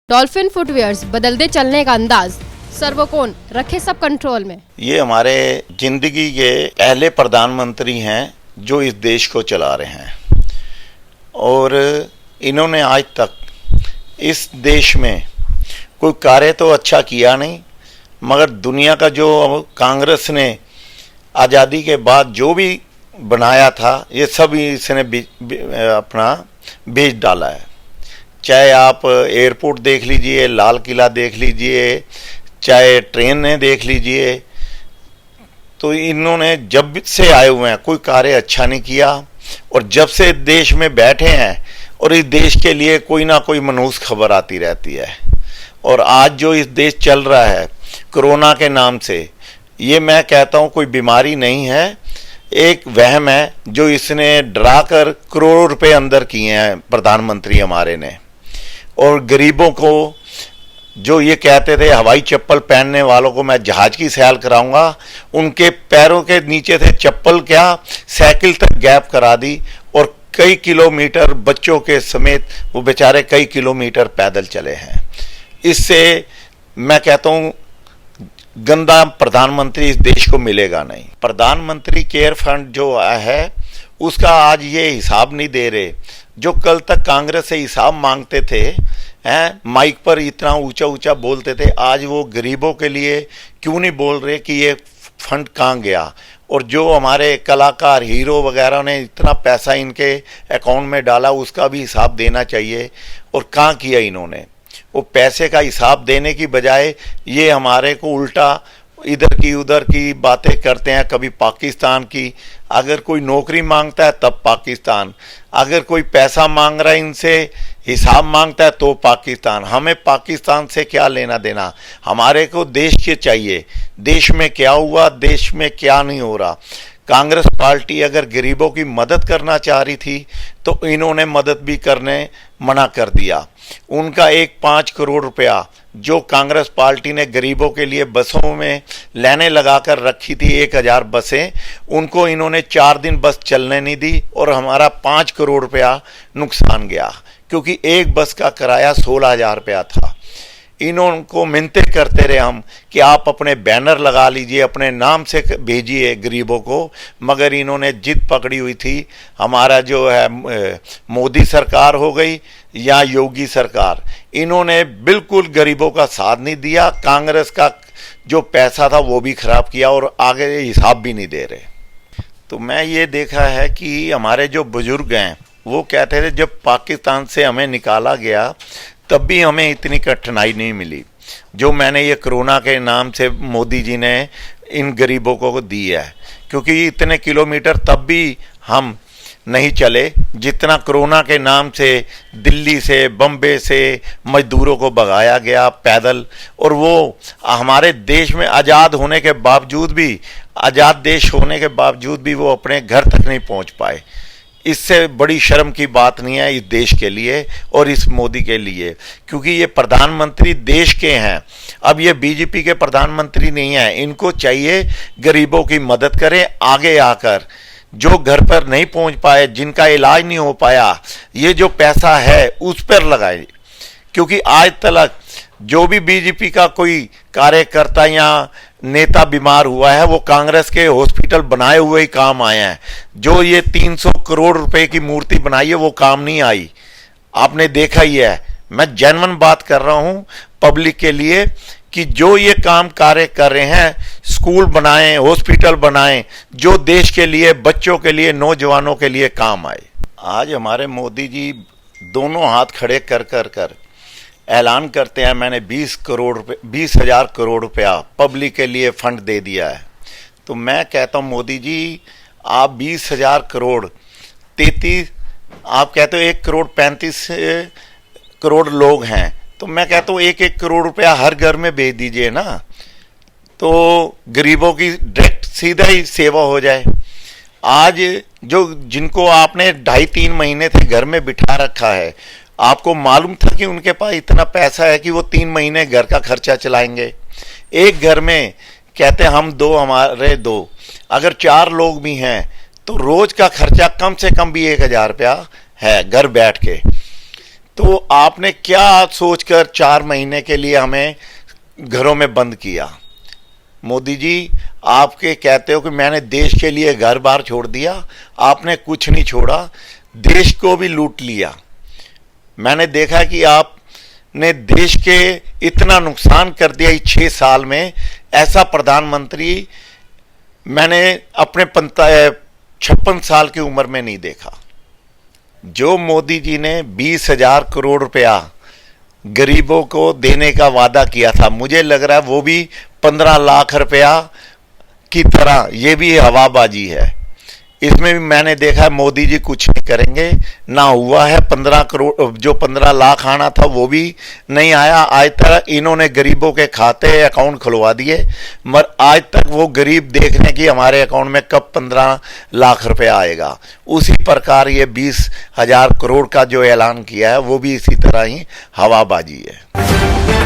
Dolphin footwears, बदलते चलने का अंदाज, सर्वकोण रखे सब कंट्रोल में। ये हमारे जिंदगी के पहले प्रधानमंत्री हैं जो इस देश को चला रहे हैं और इन्होंने आज तक इस देश में कोई कार्य तो अच्छा किया नहीं, मगर दुनिया का जो कांग्रेस ने आज़ादी के बाद जो भी बनाया था ये सब इसने अपना बेच डाला है। चाहे आप एयरपोर्ट देख लीजिए, लाल किला देख लीजिए, चाहे ट्रेनें देख लीजिए, तो इन्होंने जब से आए हुए हैं कोई कार्य अच्छा नहीं किया। और जब से देश में बैठे हैं और इस देश के लिए कोई ना कोई मनहूस खबर आती रहती है। और आज जो इस देश चल रहा है कोरोना के नाम से, ये मैं कहता हूँ कोई बीमारी नहीं है, एक वहम है जो इसने डरा कर करोड़ों रुपए अंदर किए हैं प्रधानमंत्री हमारे ने। और गरीबों को जो ये कहते थे हवाई चप्पल पहनने वालों को मैं जहाज की सैर कराऊंगा, उनके पैरों के नीचे से चप्पल क्या साइकिल तक गैप करा दी और कई किलोमीटर बच्चों के समेत वो बेचारे कई किलोमीटर पैदल चले हैं। इससे मैं कहता हूँ गंदा प्रधानमंत्री इस देश को मिलेगा नहीं। प्रधानमंत्री केयर फंड जो है उसका आज ये हिसाब नहीं दे रहे। जो कल तक कांग्रेस से हिसाब मांगते थे, हैं माइक पर इतना ऊंचा ऊंचा बोलते थे, आज वो गरीबों के लिए क्यों नहीं बोल रहे कि ये फंड कहाँ गया। और जो हमारे कलाकार हीरो वगैरह ने इतना पैसा इनके अकाउंट में डाला उसका भी हिसाब देना चाहिए। और कहाँ किया इन्होंने, वो पैसे का हिसाब देने की बजाय ये हमारे को उल्टा इधर की उधर की बातें करते हैं। कभी पाकिस्तान की, अगर कोई नौकरी मांगता है तब पाकिस्तान, अगर कोई पैसा मांग रहा है इनसे हिसाब मांगता है तो पाकिस्तान। हमें पाकिस्तान से क्या लेना देना, हमारे को देश के चाहिए, देश में क्या हुआ, देश में क्या नहीं हो रहा। कांग्रेस पार्टी अगर गरीबों की मदद करना चाह रही थी तो इन्होंने मदद भी करने मना कर दिया। उनका एक 5 करोड़ रुपया जो कांग्रेस पार्टी ने गरीबों के लिए बसों में लाइनें लगाकर रखी थी 1000 बसें, उनको इन्होंने 4 दिन बस चलने नहीं दी और हमारा 5 करोड़ रुपया नुकसान गया, क्योंकि एक बस का किराया 16,000 रुपया था। इनको मिन्नतें करते रहे हम कि आप अपने बैनर लगा लीजिए, अपने नाम से भेजिए गरीबों को, मगर इन्होंने जिद पकड़ी हुई थी। हमारा जो है मोदी सरकार हो गई या योगी सरकार, इन्होंने बिल्कुल गरीबों का साथ नहीं दिया। कांग्रेस का जो पैसा था वो भी खराब किया और आगे हिसाब भी नहीं दे रहे। तो मैं ये देखा है कि हमारे जो बुजुर्ग हैं वो कहते थे जब पाकिस्तान से हमें निकाला गया तब भी हमें इतनी कठिनाई नहीं मिली जो मैंने ये कोरोना के नाम से मोदी जी ने इन गरीबों को दी है। क्योंकि इतने किलोमीटर तब भी हम नहीं चले जितना कोरोना के नाम से दिल्ली से बम्बे से मजदूरों को भगाया गया पैदल। और वो हमारे देश में आज़ाद होने के बावजूद भी, आज़ाद देश होने के बावजूद भी वो अपने घर तक नहीं पहुंच पाए। इससे बड़ी शर्म की बात नहीं है इस देश के लिए और इस मोदी के लिए, क्योंकि ये प्रधानमंत्री देश के हैं। अब ये बीजेपी के प्रधानमंत्री नहीं हैं। इनको चाहिए गरीबों की मदद करें, आगे आकर जो घर पर नहीं पहुंच पाए, जिनका इलाज नहीं हो पाया, ये जो पैसा है उस पर लगाए। क्योंकि आज तक जो भी बीजेपी का कोई कार्यकर्ता या नेता बीमार हुआ है वो कांग्रेस के हॉस्पिटल बनाए हुए ही काम आए हैं। जो ये 300 करोड़ रुपए की मूर्ति बनाई है वो काम नहीं आई, आपने देखा ही है। मैं जेन्युइन बात कर रहा हूं पब्लिक के लिए कि जो ये काम कार्य कर रहे हैं, स्कूल बनाएं, हॉस्पिटल बनाएं, जो देश के लिए, बच्चों के लिए, नौजवानों के लिए काम आए। आज हमारे मोदी जी दोनों हाथ खड़े कर कर कर ऐलान करते हैं मैंने 20,000 करोड़ रुपया पब्लिक के लिए फंड दे दिया है। तो मैं कहता हूँ मोदी जी आप 20,000 करोड़ 33, आप कहते हो 1,35 करोड़ लोग हैं, तो मैं कहता हूँ 1-1 करोड़ रुपया हर घर में भेज दीजिए ना, तो गरीबों की डायरेक्ट सीधा ही सेवा हो जाए। आज जो जिनको आपने 2.5-3 महीने से घर में बिठा रखा है, आपको मालूम था कि उनके पास इतना पैसा है कि वो 3 महीने घर का खर्चा चलाएंगे। एक घर में कहते हम 2 हमारे 2, अगर 4 लोग भी हैं तो रोज का खर्चा कम से कम भी 1,000 रुपया है घर बैठ के। तो आपने क्या सोचकर 4 महीने के लिए हमें घरों में बंद किया? मोदी जी, आपके कहते हो कि मैंने देश के लिए घर बार छोड़ दिया, आपने कुछ नहीं छोड़ा, देश को भी लूट लिया। मैंने देखा कि आपने देश के इतना नुकसान कर दिया इस 6 साल में। ऐसा प्रधानमंत्री मैंने अपने 56 साल की उम्र में नहीं देखा। जो मोदी जी ने 20,000 करोड़ रुपया गरीबों को देने का वादा किया था, मुझे लग रहा है वो भी 15 लाख रुपया की तरह, ये भी हवाबाजी है। इसमें भी मैंने देखा है मोदी जी कुछ नहीं करेंगे, ना हुआ है। 15 करोड़, जो 15 लाख आना था वो भी नहीं आया। आज तक इन्होंने गरीबों के खाते अकाउंट खुलवा दिए, मगर आज तक वो गरीब देख रहे हैं कि हमारे अकाउंट में कब 15 लाख रुपया आएगा। उसी प्रकार ये 20,000 करोड़ का जो ऐलान किया है वो भी इसी तरह ही हवाबाजी है।